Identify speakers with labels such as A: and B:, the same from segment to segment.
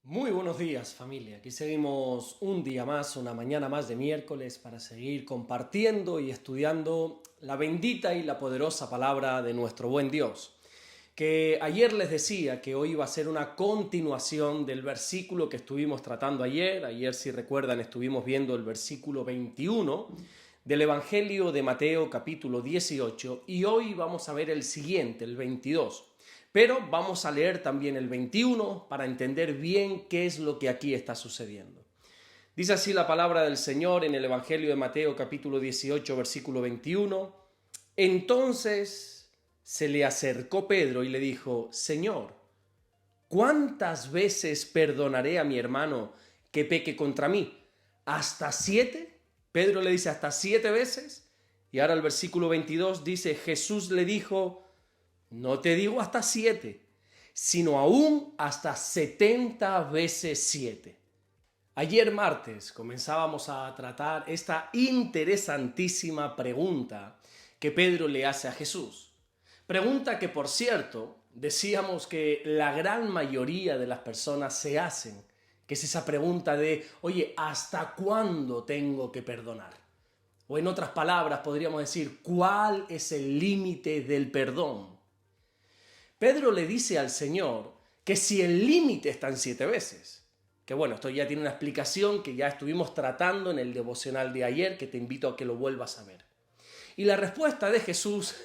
A: Muy buenos días, familia. Aquí seguimos un día más, una mañana más de miércoles para seguir compartiendo y estudiando la bendita y la poderosa palabra de nuestro buen Dios. Que ayer les decía que hoy va a ser una continuación del versículo que estuvimos tratando ayer. Ayer, si recuerdan, estuvimos viendo el versículo 21 del Evangelio de Mateo capítulo 18 y hoy vamos a ver el siguiente, el 22. Pero vamos a leer también el 21 para entender bien qué es lo que aquí está sucediendo. Dice así la palabra del Señor en el Evangelio de Mateo capítulo 18 versículo 21. Entonces se le acercó Pedro y le dijo: Señor, ¿cuántas veces perdonaré a mi hermano que peque contra mí? ¿Hasta 7? Pedro le dice: ¿hasta 7 veces? Y ahora el versículo 22 dice: Jesús le dijo: no te digo hasta 7, sino aún hasta 70 veces 7. Ayer martes comenzábamos a tratar esta interesantísima pregunta que Pedro le hace a Jesús. Pregunta que, por cierto, decíamos que la gran mayoría de las personas se hacen, que es esa pregunta de, oye, ¿hasta cuándo tengo que perdonar? O en otras palabras podríamos decir, ¿cuál es el límite del perdón? Pedro le dice al Señor que si el límite está en 7 veces, que bueno, esto ya tiene una explicación que ya estuvimos tratando en el devocional de ayer, que te invito a que lo vuelvas a ver. Y la respuesta de Jesús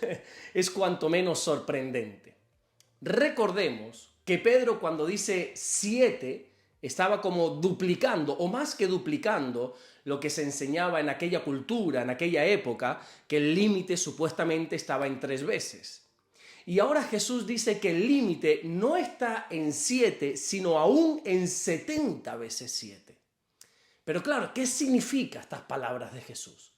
A: es cuanto menos sorprendente. Recordemos que Pedro, cuando dice 7, estaba como duplicando, o más que duplicando, lo que se enseñaba en aquella cultura, en aquella época, que el límite supuestamente estaba en 3 veces. Y ahora Jesús dice que el límite no está en 7, sino aún en 70 veces 7. Pero claro, ¿qué significan estas palabras de Jesús?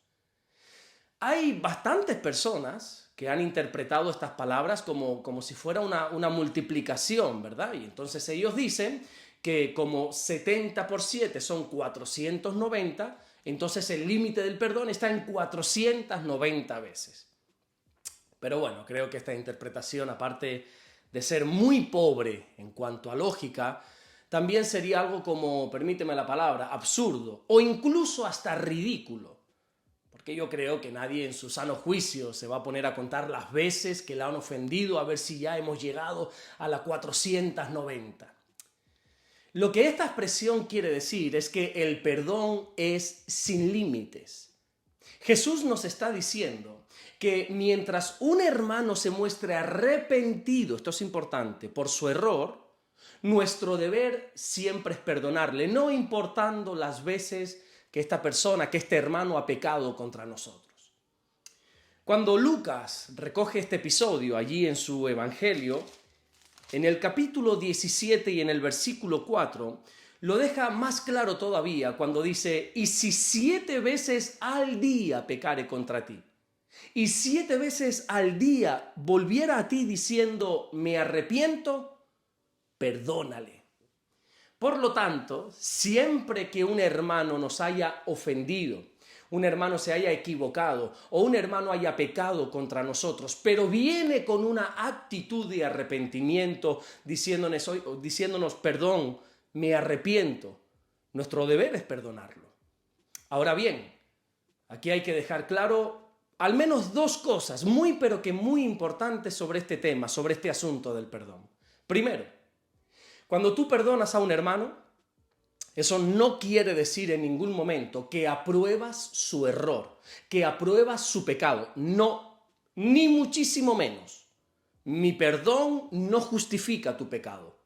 A: Hay bastantes personas que han interpretado estas palabras como si fuera una multiplicación, ¿verdad? Y entonces ellos dicen que como 70 por 7 son 490, entonces el límite del perdón está en 490 veces. Pero bueno, creo que esta interpretación, aparte de ser muy pobre en cuanto a lógica, también sería algo como, permíteme la palabra, absurdo o incluso hasta ridículo. Porque yo creo que nadie en su sano juicio se va a poner a contar las veces que la han ofendido a ver si ya hemos llegado a la 490. Lo que esta expresión quiere decir es que el perdón es sin límites. Jesús nos está diciendo que mientras un hermano se muestre arrepentido, esto es importante, por su error, nuestro deber siempre es perdonarle, no importando las veces que esta persona, que este hermano ha pecado contra nosotros. Cuando Lucas recoge este episodio allí en su evangelio, en el capítulo 17 y en el versículo 4, lo deja más claro todavía cuando dice: y si 7 veces al día pecare contra ti, y 7 veces al día volviera a ti diciendo me arrepiento, perdónale. Por lo tanto, siempre que un hermano nos haya ofendido, un hermano se haya equivocado o un hermano haya pecado contra nosotros, pero viene con una actitud de arrepentimiento diciéndonos perdón, me arrepiento, nuestro deber es perdonarlo. Ahora bien, aquí hay que dejar claro al menos 2 cosas muy pero que muy importantes sobre este tema, sobre este asunto del perdón. Primero, cuando tú perdonas a un hermano, eso no quiere decir en ningún momento que apruebas su error, que apruebas su pecado. No, ni muchísimo menos. Mi perdón no justifica tu pecado.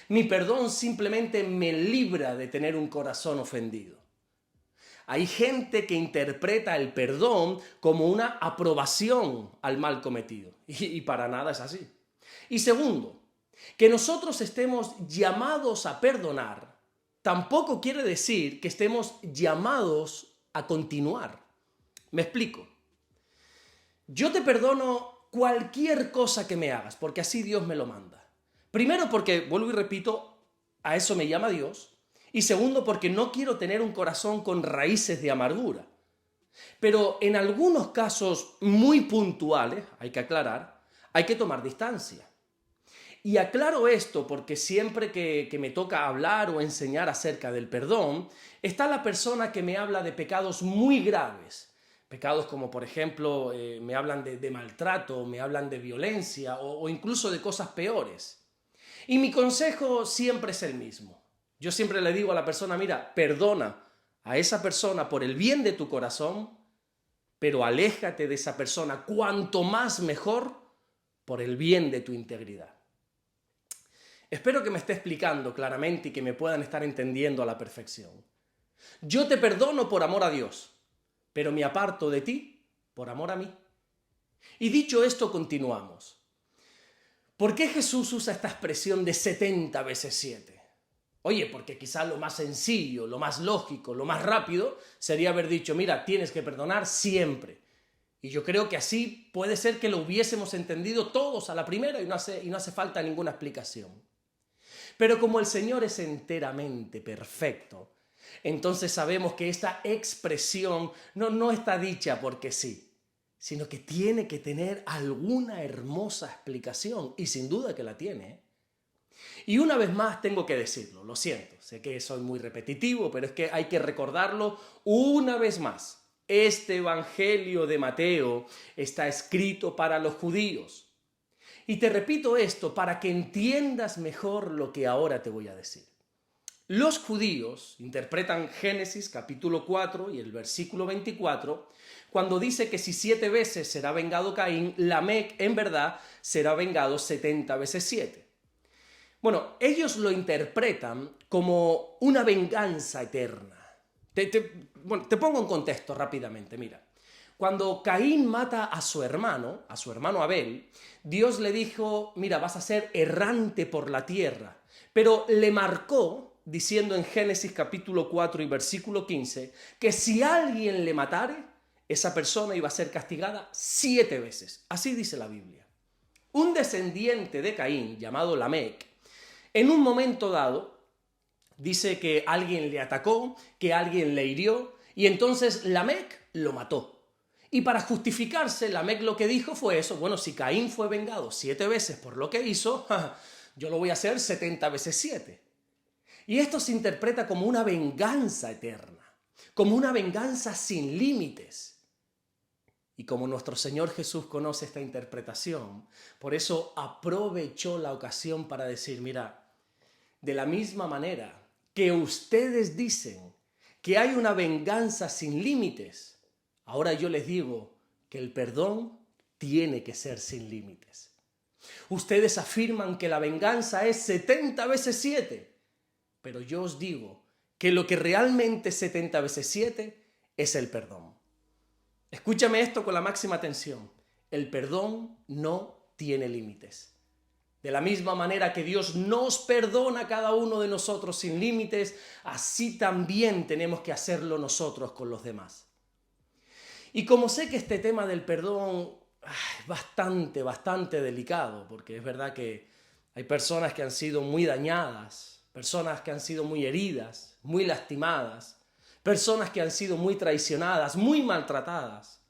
A: Mi perdón simplemente me libra de tener un corazón ofendido. Hay gente que interpreta el perdón como una aprobación al mal cometido. Y para nada es así. Y segundo, que nosotros estemos llamados a perdonar tampoco quiere decir que estemos llamados a continuar. Me explico. Yo te perdono cualquier cosa que me hagas, porque así Dios me lo manda. Primero porque, vuelvo y repito, a eso me llama Dios. Y segundo porque no quiero tener un corazón con raíces de amargura. Pero en algunos casos muy puntuales, hay que aclarar, hay que tomar distancia. Y aclaro esto porque siempre que me toca hablar o enseñar acerca del perdón, está la persona que me habla de pecados muy graves. Pecados como, por ejemplo, me hablan de maltrato, me hablan de violencia o incluso de cosas peores. Y mi consejo siempre es el mismo. Yo siempre le digo a la persona, mira, perdona a esa persona por el bien de tu corazón, pero aléjate de esa persona cuanto más mejor por el bien de tu integridad. Espero que me esté explicando claramente y que me puedan estar entendiendo a la perfección. Yo te perdono por amor a Dios, pero me aparto de ti por amor a mí. Y dicho esto, continuamos. ¿Por qué Jesús usa esta expresión de 70 veces 7? Oye, porque quizá lo más sencillo, lo más lógico, lo más rápido sería haber dicho, mira, tienes que perdonar siempre. Y yo creo que así puede ser que lo hubiésemos entendido todos a la primera y no hace falta ninguna explicación. Pero como el Señor es enteramente perfecto, entonces sabemos que esta expresión no está dicha porque sí, sino que tiene que tener alguna hermosa explicación, y sin duda que la tiene. Y una vez más tengo que decirlo, lo siento, sé que soy muy repetitivo, pero es que hay que recordarlo una vez más. Este Evangelio de Mateo está escrito para los judíos. Y te repito esto para que entiendas mejor lo que ahora te voy a decir. Los judíos interpretan Génesis capítulo 4 y el versículo 24 cuando dice que si 7 veces será vengado Caín, Lamec en verdad será vengado 70 veces 7. Bueno, ellos lo interpretan como una venganza eterna. Te pongo en contexto rápidamente, mira. Cuando Caín mata a su hermano Abel, Dios le dijo, mira, vas a ser errante por la tierra, pero le marcó, diciendo en Génesis capítulo 4 y versículo 15, que si alguien le matare, esa persona iba a ser castigada 7 veces. Así dice la Biblia. Un descendiente de Caín, llamado Lamec, en un momento dado, dice que alguien le atacó, que alguien le hirió, y entonces Lamec lo mató. Y para justificarse, Lamec lo que dijo fue eso, bueno, si Caín fue vengado 7 veces por lo que hizo, yo lo voy a hacer 70 veces 7. Y esto se interpreta como una venganza eterna, como una venganza sin límites. Y como nuestro Señor Jesús conoce esta interpretación, por eso aprovechó la ocasión para decir, mira, de la misma manera que ustedes dicen que hay una venganza sin límites, ahora yo les digo que el perdón tiene que ser sin límites. Ustedes afirman que la venganza es 70 veces 7, pero yo os digo que lo que realmente es 70 veces 7 es el perdón. Escúchame esto con la máxima atención. El perdón no tiene límites. De la misma manera que Dios nos perdona a cada uno de nosotros sin límites, así también tenemos que hacerlo nosotros con los demás. Y como sé que este tema del perdón es bastante delicado, porque es verdad que hay personas que han sido muy dañadas, personas que han sido muy heridas, muy lastimadas, personas que han sido muy traicionadas, muy maltratadas.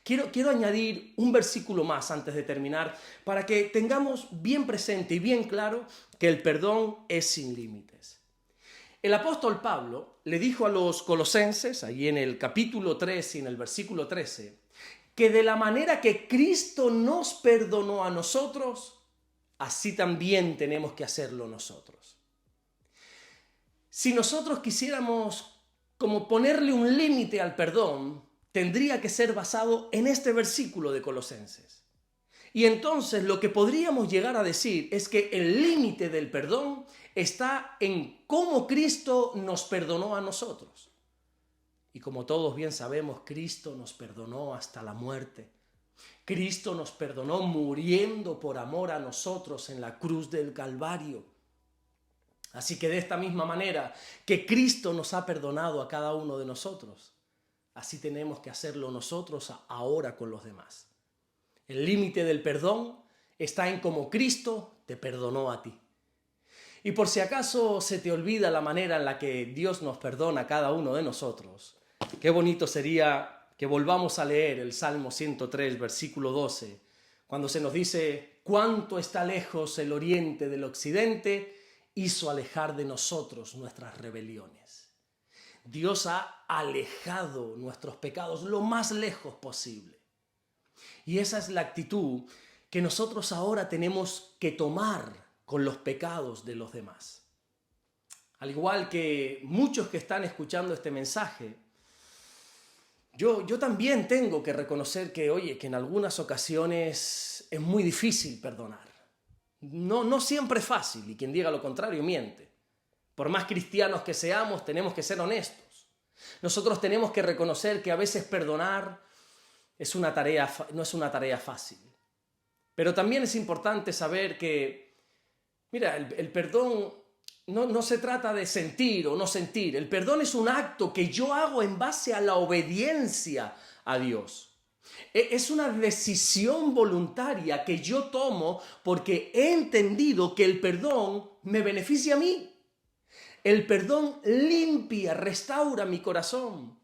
A: Quiero añadir un versículo más antes de terminar para que tengamos bien presente y bien claro que el perdón es sin límites. El apóstol Pablo le dijo a los colosenses, ahí en el capítulo 3 y en el versículo 13, que de la manera que Cristo nos perdonó a nosotros, así también tenemos que hacerlo nosotros. Si nosotros quisiéramos como ponerle un límite al perdón, tendría que ser basado en este versículo de Colosenses. Y entonces lo que podríamos llegar a decir es que el límite del perdón está en cómo Cristo nos perdonó a nosotros. Y como todos bien sabemos, Cristo nos perdonó hasta la muerte. Cristo nos perdonó muriendo por amor a nosotros en la cruz del Calvario. Así que de esta misma manera que Cristo nos ha perdonado a cada uno de nosotros, así tenemos que hacerlo nosotros ahora con los demás. El límite del perdón está en cómo Cristo te perdonó a ti. Y por si acaso se te olvida la manera en la que Dios nos perdona a cada uno de nosotros, qué bonito sería que volvamos a leer el Salmo 103, versículo 12, cuando se nos dice cuánto está lejos el oriente del occidente, hizo alejar de nosotros nuestras rebeliones. Dios ha alejado nuestros pecados lo más lejos posible. Y esa es la actitud que nosotros ahora tenemos que tomar con los pecados de los demás. Al igual que muchos que están escuchando este mensaje, yo también tengo que reconocer que, que en algunas ocasiones es muy difícil perdonar. No siempre es fácil, y quien diga lo contrario miente. Por más cristianos que seamos, tenemos que ser honestos. Nosotros tenemos que reconocer que a veces perdonar no es una tarea fácil. Pero también es importante saber que, mira, el perdón no se trata de sentir o no sentir. El perdón es un acto que yo hago en base a la obediencia a Dios. Es una decisión voluntaria que yo tomo porque he entendido que el perdón me beneficia a mí. El perdón limpia, restaura mi corazón.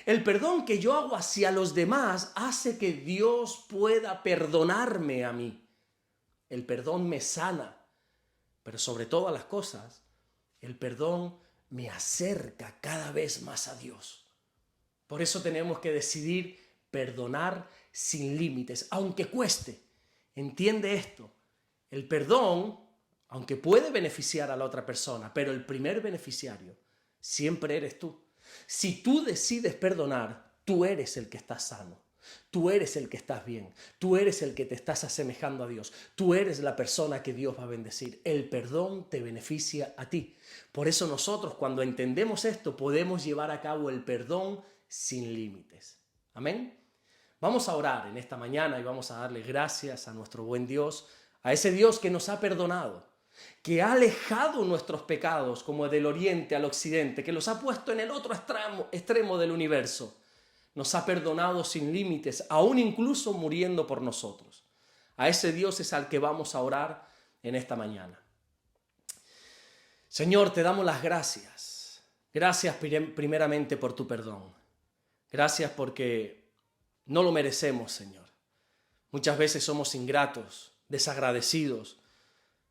A: El perdón que yo hago hacia los demás hace que Dios pueda perdonarme a mí. El perdón me sana, pero sobre todas las cosas, el perdón me acerca cada vez más a Dios. Por eso tenemos que decidir perdonar sin límites, aunque cueste. Entiende esto, el perdón, aunque puede beneficiar a la otra persona, pero el primer beneficiario siempre eres tú. Si tú decides perdonar, tú eres el que está sano. Tú eres el que estás bien. Tú eres el que te estás asemejando a Dios. Tú eres la persona que Dios va a bendecir. El perdón te beneficia a ti. Por eso nosotros, cuando entendemos esto, podemos llevar a cabo el perdón sin límites. Amén. Vamos a orar en esta mañana y vamos a darle gracias a nuestro buen Dios, a ese Dios que nos ha perdonado, que ha alejado nuestros pecados como del oriente al occidente, que los ha puesto en el otro extremo del universo. Nos ha perdonado sin límites, aún incluso muriendo por nosotros. A ese Dios es al que vamos a orar en esta mañana. Señor, te damos las gracias. Gracias primeramente por tu perdón. Gracias porque no lo merecemos, Señor. Muchas veces somos ingratos, desagradecidos.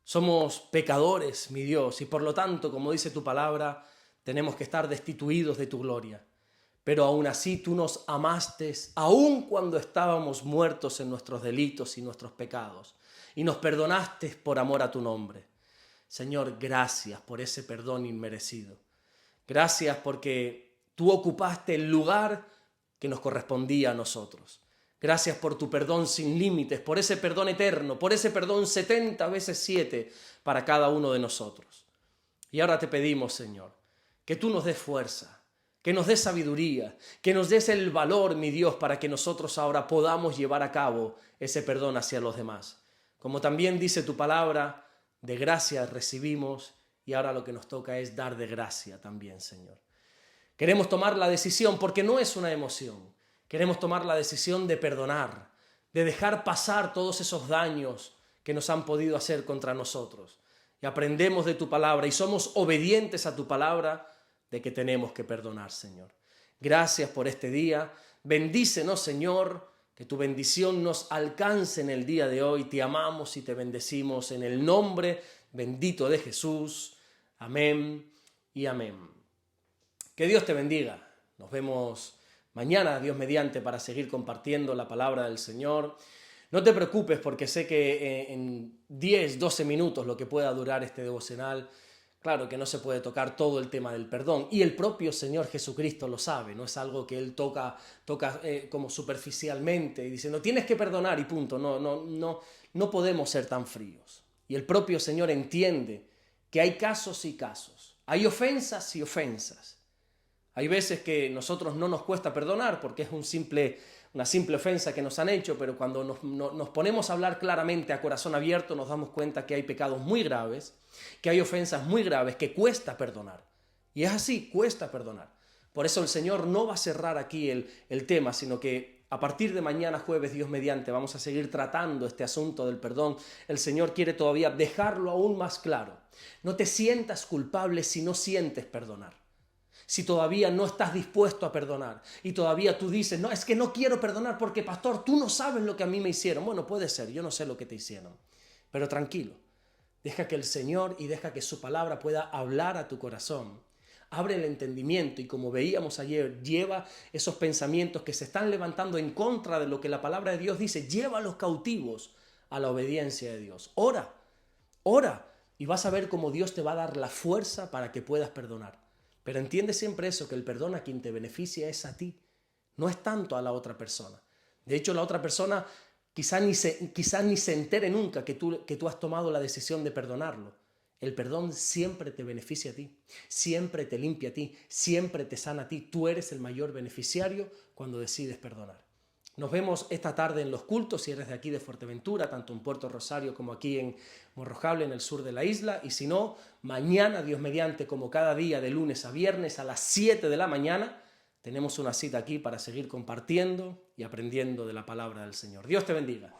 A: Somos pecadores, mi Dios, y por lo tanto, como dice tu palabra, tenemos que estar destituidos de tu gloria. Pero aún así tú nos amaste, aun cuando estábamos muertos en nuestros delitos y nuestros pecados, y nos perdonaste por amor a tu nombre. Señor, gracias por ese perdón inmerecido. Gracias porque tú ocupaste el lugar que nos correspondía a nosotros. Gracias por tu perdón sin límites, por ese perdón eterno, por ese perdón 70 veces 7 para cada uno de nosotros. Y ahora te pedimos, Señor, que tú nos des fuerza, que nos des sabiduría, que nos des el valor, mi Dios, para que nosotros ahora podamos llevar a cabo ese perdón hacia los demás. Como también dice tu palabra, de gracia recibimos y ahora lo que nos toca es dar de gracia también, Señor. Queremos tomar la decisión porque no es una emoción. Queremos tomar la decisión de perdonar, de dejar pasar todos esos daños que nos han podido hacer contra nosotros. Y aprendemos de tu palabra y somos obedientes a tu palabra de que tenemos que perdonar, Señor. Gracias por este día. Bendícenos, Señor, que tu bendición nos alcance en el día de hoy. Te amamos y te bendecimos en el nombre bendito de Jesús. Amén y amén. Que Dios te bendiga. Nos vemos mañana, Dios mediante, para seguir compartiendo la palabra del Señor. No te preocupes porque sé que en 10, 12 minutos lo que pueda durar este devocional, claro que no se puede tocar todo el tema del perdón. Y el propio Señor Jesucristo lo sabe, no es algo que Él toca como superficialmente, diciendo tienes que perdonar y punto. No podemos ser tan fríos. Y el propio Señor entiende que hay casos y casos, hay ofensas y ofensas. Hay veces que nosotros no nos cuesta perdonar porque es una simple ofensa que nos han hecho, pero cuando nos ponemos a hablar claramente a corazón abierto nos damos cuenta que hay pecados muy graves, que hay ofensas muy graves que cuesta perdonar. Y es así, cuesta perdonar. Por eso el Señor no va a cerrar aquí el tema, sino que a partir de mañana jueves, Dios mediante, vamos a seguir tratando este asunto del perdón. El Señor quiere todavía dejarlo aún más claro. No te sientas culpable si no sientes perdonar. Si todavía no estás dispuesto a perdonar y todavía tú dices, es que no quiero perdonar porque pastor, tú no sabes lo que a mí me hicieron. Bueno, puede ser, yo no sé lo que te hicieron. Pero tranquilo, deja que el Señor y deja que su palabra pueda hablar a tu corazón. Abre el entendimiento y, como veíamos ayer, lleva esos pensamientos que se están levantando en contra de lo que la palabra de Dios dice, llévalos cautivos a la obediencia de Dios. Ora, ora, y vas a ver cómo Dios te va a dar la fuerza para que puedas perdonar. Pero entiende siempre eso, que el perdón a quien te beneficia es a ti, no es tanto a la otra persona. De hecho, la otra persona quizás ni se entere nunca que tú has tomado la decisión de perdonarlo. El perdón siempre te beneficia a ti, siempre te limpia a ti, siempre te sana a ti. Tú eres el mayor beneficiario cuando decides perdonar. Nos vemos esta tarde en los cultos, si eres de aquí de Fuerteventura, tanto en Puerto Rosario como aquí en Morrojable, en el sur de la isla. Y si no, mañana, Dios mediante, como cada día de lunes a viernes a las 7 de la mañana, tenemos una cita aquí para seguir compartiendo y aprendiendo de la palabra del Señor. Dios te bendiga.